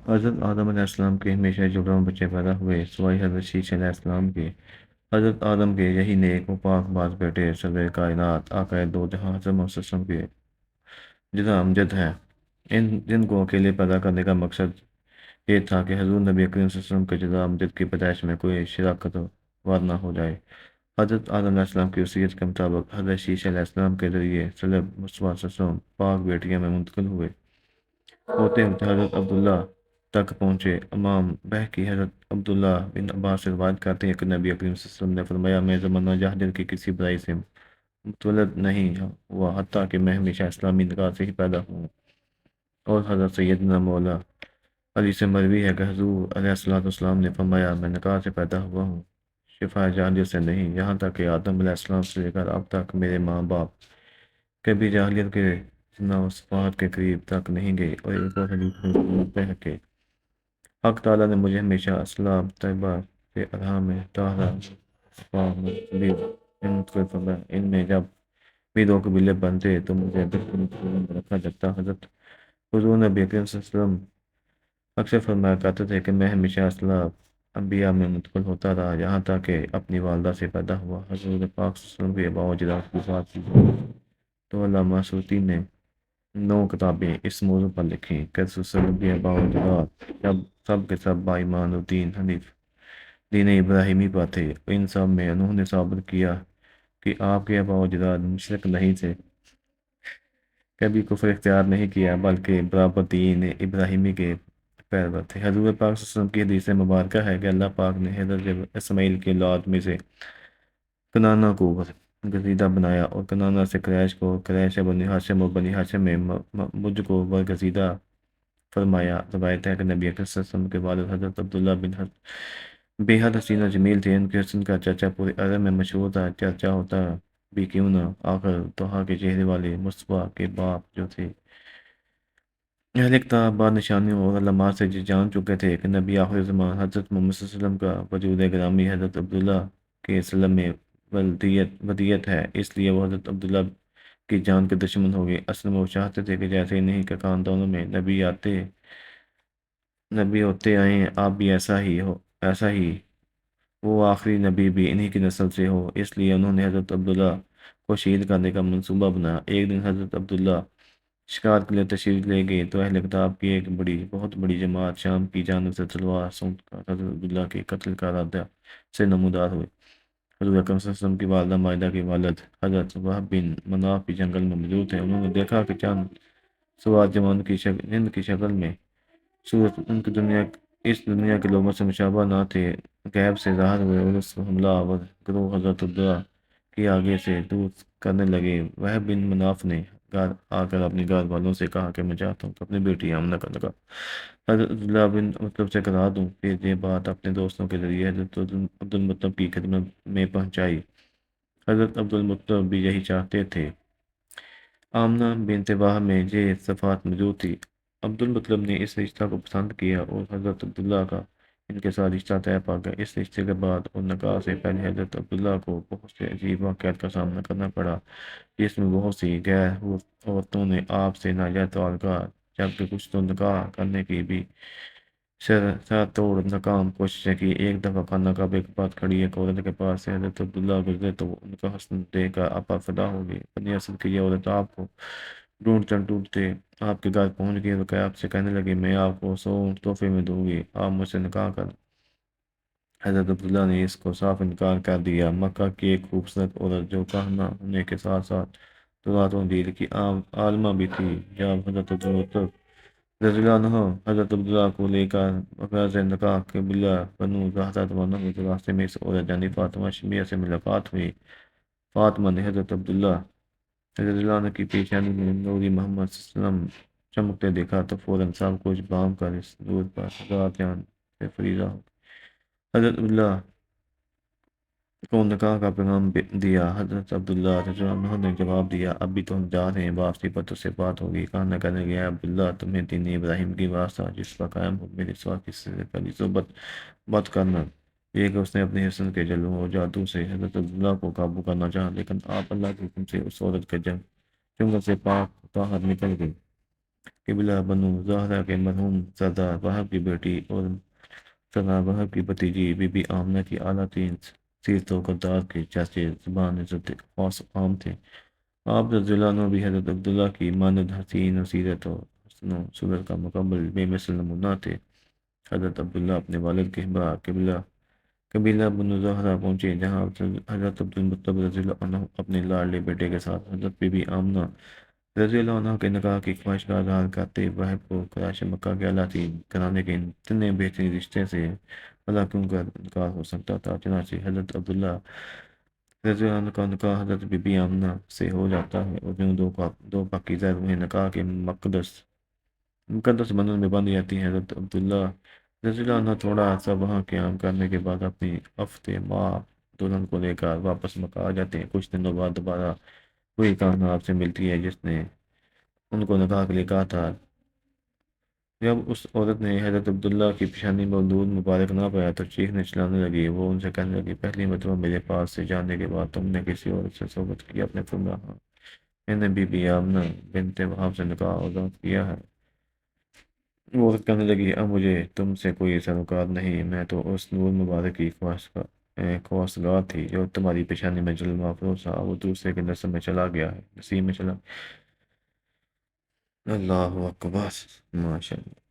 حضرت آدم علیہ السلام کے ہمیشہ جبراں بچے پیدا ہوئے سوائے حضرت شیش علیہ السلام کے۔ حضرت آدم کے یہی نیک و پاک باز بیٹے صدر کائنات آقائے دو جہاں حضرت محمد صلی اللہ علیہ وسلم کے جدا امجد ہیں، جن کو اکیلے پیدا کرنے کا مقصد یہ تھا کہ حضور نبی کریم صلی اللہ علیہ وسلم کے جدا امجد کی پیدائش میں کوئی شراکت وار نہ ہو جائے۔ حضرت آدم علیہ السلام کی وصیت کے مطابق حضرت شیش علیہ السلام کے ذریعے صلی مصطفیٰ صلی اللہ علیہ وسلم پاک بیٹیاں میں منتقل ہوئے، ہوتے ہوتے حضرت عبداللہ تک پہنچے۔ امام بہقی حضرت عبداللہ بن عباس سے روایت کرتے ہیں کہ نبی کریم صلی اللہ علیہ وسلم نے فرمایا، میں زمانہ جاہلیت کی کسی برائی سے متولد نہیں ہوا حتیٰ کہ میں ہمیشہ اسلامی نکاح سے ہی پیدا ہوں۔ اور حضرت سیدنا مولا علی سے مروی ہے کہ حضور علیہ السلام نے فرمایا، میں نکاح سے پیدا ہوا ہوں، شفا جاہلیت سے نہیں، یہاں تک کہ آدم علیہ السلام سے لے کر اب تک میرے ماں باپ کبھی جاہلیت کے زنا و صفات کے قریب تک نہیں گئے۔ اور ایک اور حدیث میں ملتے ہیں کہ حق تعالیٰ نے مجھے ہمیشہ اسلام طیبہ سے ارحام میں طاہرہ پاک بھی منتقل فرمایا۔ ان میں جب بھی دو قبیلے بنتے تو مجھے بہترین قبیلے میں رکھا جاتا۔ حضرت حضور نبی کریم صلی اللہ علیہ وسلم اکثر فرمایا کرتے تھے کہ میں ہمیشہ اسلاف انبیاء میں منتقل ہوتا رہا یہاں تک کہ اپنی والدہ سے پیدا ہوا۔ حضور پاک صلی اللہ علیہ وسلم کے باوجود کی بات کی تو علامہ سیوطی نے 9 کتابیں اس موضوع پر لکھیں کہ رسول صلی اللہ علیہ وسلم کے باوجود جب سب کے سب باایمان و دین حنیف دین ابراہیمی پر تھے، ان سب میں انہوں نے ثابت کیا کہ آپ کے باوجود مشرک نہیں تھے، کبھی کفر اختیار نہیں کیا بلکہ برابر دین ابراہیمی کے پیرو تھے۔ حضور پاک صلی اللہ علیہ وسلم کی حدیث مبارکہ ہے کہ اللہ پاک نے حضرت اسماعیل کے اولاد میں سے کنانا کو برگزیدہ بنایا اور کنانا سے قریش کو، قریش بنی ہاشم اور بنی ہاشم میں مجھ کو برگزیدہ فرمایا۔ روایت ہے کہ نبی اکرم صلی اللہ علیہ وسلم کے والد حضرت عبداللہ بن بے حد حسین جمیل تھے، ان کے حسن کا چرچا پورے عرب میں مشہور تھا، چرچا ہوتا بھی کیوں نہ، آخر طہا کے چہرے والے مصطفیٰ کے باپ جو تھے اہل کتاب بعد نشانیوں اور علامات سے جان چکے تھے کہ نبی آخر زمان حضرت محمد صلی اللہ علیہ وسلم کا وجود گرامی حضرت عبداللہ کے سلم میں ودیت ہے، اس لیے وہ حضرت عبداللہ کی جان کے دشمن ہو گئے۔ اصل میں وہ چاہتے تھے کہ جیسے انہیں کے خاندانوں میں نبی ہوتے آئے ہیں، آپ بھی ایسا ہی وہ آخری نبی بھی انہی کی نسل سے ہو، اس لیے انہوں نے حضرت عبداللہ کو شہید کرنے کا منصوبہ بنایا۔ ایک دن حضرت عبداللہ شکار کے لیے تشریف لے گئے تو اہل کتاب کی ایک بہت بڑی جماعت شام کی جانب سے تلوار سونت کر حضرت عبداللہ کے قتل کا ارادہ سے نمودار ہوئے۔ حضور اکرم صلی اللہ علیہ وسلم کی والدہ مائدہ کے والد حضرت وہب بن مناف بھی جنگل میں موجود تھے۔ انہوں نے دیکھا کہ چند سوار جوان جن کی شکل میں صورت ان کی اس دنیا کے لوگوں سے مشابہ نہ تھے، غیب سے ظاہر ہوئے اور اس حملہ آور گروہ حضرت عبداللہ کی آگے سے دور کرنے لگے۔ وہ بن مناف نے گھر آ کر اپنی گھر والوں سے کہا کہ میں چاہتا ہوں کہ اپنی بیٹی آمنہ کا نکاح حضرت عبداللہ بن مطلب سے کرا دوں۔ پھر یہ بات اپنے دوستوں کے ذریعے حضرت عبدالمطلب کی خدمت میں پہنچائی۔ حضرت عبدالمطلب بھی یہی چاہتے تھے۔ آمنہ بنت وہب میں یہ صفات موجود تھی۔ عبدالمطلب نے اس رشتہ کو پسند کیا اور حضرت عبداللہ کا ان کے ساتھ رشتہ طے پا گیا۔ اس رشتے کے بعد اور نکاح سے پہلے حضرت عبداللہ کو بہت سے عجیب واقعات کا سامنا کرنا پڑا، جس میں بہت سی غیر عورتوں نے آپ سے ناجائز تعلقات، جبکہ کچھ تو نکاح کرنے کی بھی سر توڑ ناکام کوششیں کی۔ ایک دفعہ خانہ کعبہ کے پاس کھڑی ایک عورت کے پاس سے حضرت عبداللہ گزرے تو وہ ان کا حسن دیکھ کر آپا فدا ہو گئی۔ بنی اسد کی یہ عورت آپ کو ڈھونڈتے آپ کے گھر پہنچ گئی تو آپ سے کہنے لگی، میں آپ کو 100 اونٹ تحفے میں دوں گی، آپ مجھ سے نکاح کر۔ حضرت عبداللہ نے اس کو صاف انکار کر دیا۔ مکہ کی ایک خوبصورت عورت جو کہنا ہونے کے ساتھ ساتھ دولاتوں دل کی عالمہ بھی تھی، جب حضرت عبدالمطلب رضی اللہ عنہ حضرت عبداللہ کو لے کر بغرض نکاح قبیلہ بنو زہرہ روانہ ہوئے تو راستے میں اس عورت یعنی فاطمہ شمیہ سے ملاقات ہوئی۔ فاطمہ نے حضرت عبداللہ رضی اللہ عنہ کی پیشانی میں نوری محمد صلی اللہ علیہ وسلم چمکتے دیکھا تو فوراً سب کچھ بام کر اس نور پر ذات جان سے فریضہ ہو گئی۔ حضرت عبداللہ کو نکاح کا پیغام دیا۔ حضرت عبداللہ رضی اللہ عنہ نے جواب دیا، اب بھی تو ہم جا رہے ہیں، واپسی پر تجھ سے بات ہوگی۔ کہنا کہنے گیا، عبداللہ تمہیں دین ابراہیم کی واسطہ جس پر قائم ہو، میرے سوا کسی سے پہلی صحبت مت کرنا۔ یہ کہ اس نے اپنے حسن کے جلووں اور جادو سے حضرت عبداللہ کو قابو کرنا چاہا، لیکن آپ اللہ کے حکم سے اس عورت کے جنگل سے پاک طاہر نکل گئی۔ قبلہ بنو زہرا کے مرحوم سردار وہب کی بیٹی اور سردار وہب کی بھتیجی بی بی آمنہ کی اعلیٰ ترین سیرت و کردار کے چرچے زبان عزت خاص عام تھے۔ آپ رضی اللہ عنہ بھی حضرت عبداللہ کی مانند حسین و سیرت و حسن و صورت کا مکمل بے مثل نمونہ تھے۔ حضرت عبداللہ اپنے والد کے ہمراہ قبیلہ بنو زہرا پہنچے، جہاں حضرت عبدالمطلب رضی اللہ عنہ اپنے لاڈلے بیٹے کے ساتھ حضرت بی بی آمنہ رضی اللہ عنہ کے نکاح کی خواہش کا اظہار کرتے وہب کو قریش مکہ کے اعلیٰ ترین گھرانے کے اتنے بہترین رشتے سے بھلا کیوں کا انکار ہو سکتا تھا۔ چنانچہ حضرت عبداللہ رضی اللہ عنہ کا نکاح حضرت بی بی آمنہ سے ہو جاتا ہے، اور جو دو پاکیزہ روحیں نکاح کے مقدس بندھن میں بندھ جاتی ہیں۔ حضرت عبداللہ رضی اللہ عنہ تھوڑا عرصہ وہاں قیام کرنے کے بعد اپنی افت ماں دلہن کو لے کر واپس مکہ آ جاتے ہیں۔ کچھ دنوں بعد دوبارہ وہی کہاں آپ سے ملتی ہے جس نے ان کو نکاح کے لیے کہا تھا۔ جب اس عورت نے حضرت عبداللہ کی پیشانی میں دودھ مبارک نہ پایا تو چیخنے چلانے لگی۔ وہ ان سے کہنے لگی، پہلی مرتبہ میرے پاس سے جانے کے بعد تم نے کسی عورت سے صحبت کی؟ آپ نے فرمایا، ہاں، میں نے بی بی آمنہ بنت وہب سے نکاح اور کیا ہے۔ وہ عورت کہنے لگی، اب مجھے تم سے کوئی سروکار نہیں، میں تو اس نور مبارک کی خواستگار تھی جو تمہاری پیشانی میں جلوہ افروز تھا، وہ دوسرے کے نصیب میں چلا گیا ہے۔ اللہ اکبر، ماشاء اللہ۔